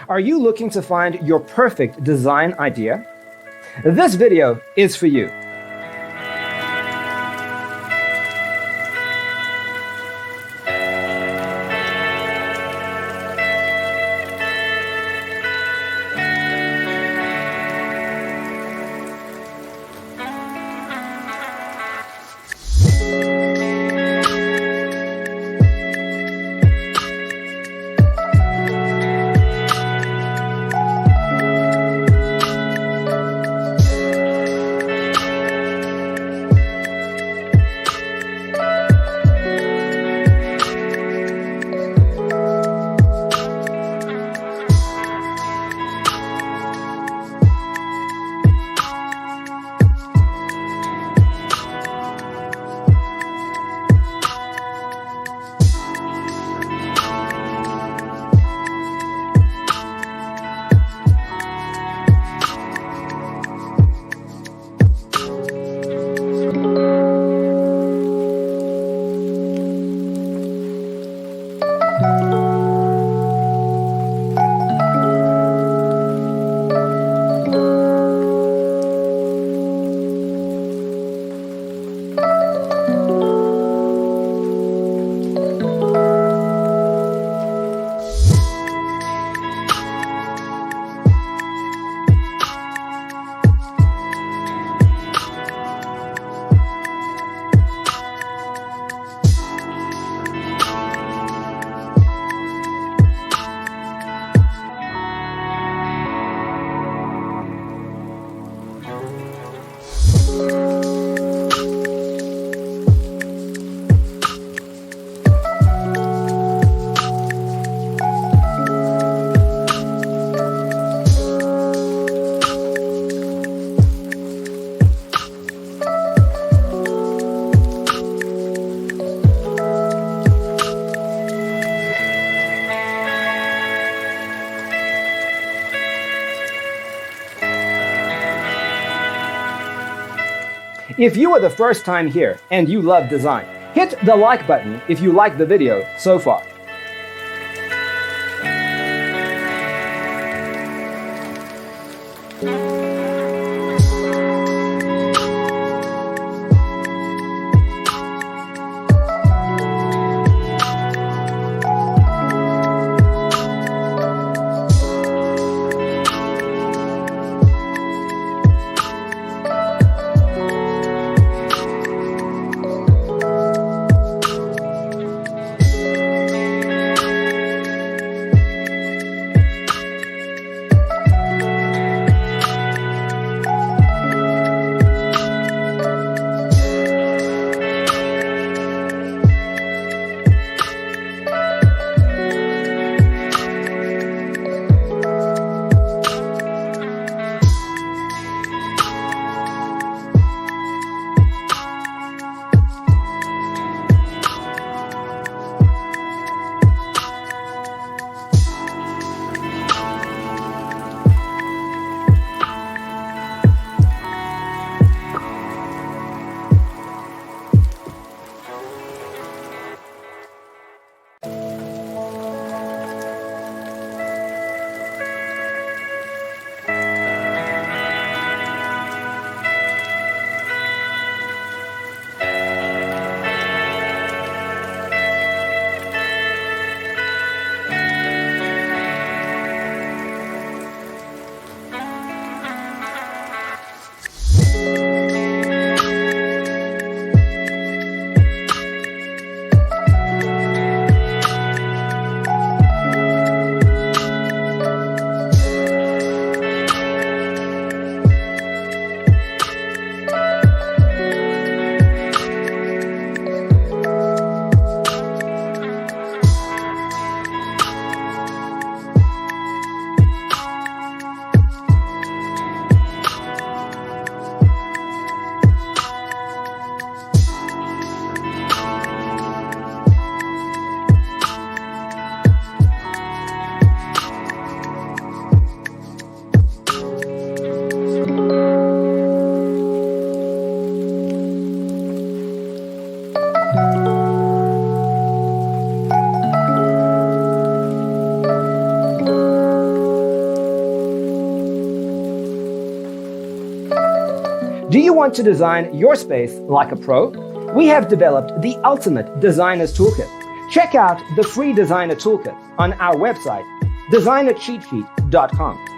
Are you looking to find your perfect design idea? This video is for you. If you are the first time here and you love design, hit the like button if you like the video so far. Do you want to design your space like a pro? We have developed the ultimate designer's toolkit. Check out the free designer toolkit on our website, designercheatsheet.com.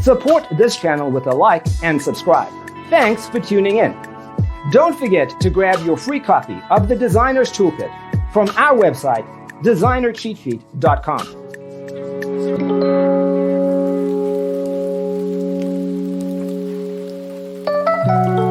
Support this channel with a like and subscribe. Thanks for tuning in. Don't forget to grab your free copy of the Designer's Toolkit from our website, designercheatsheet.com.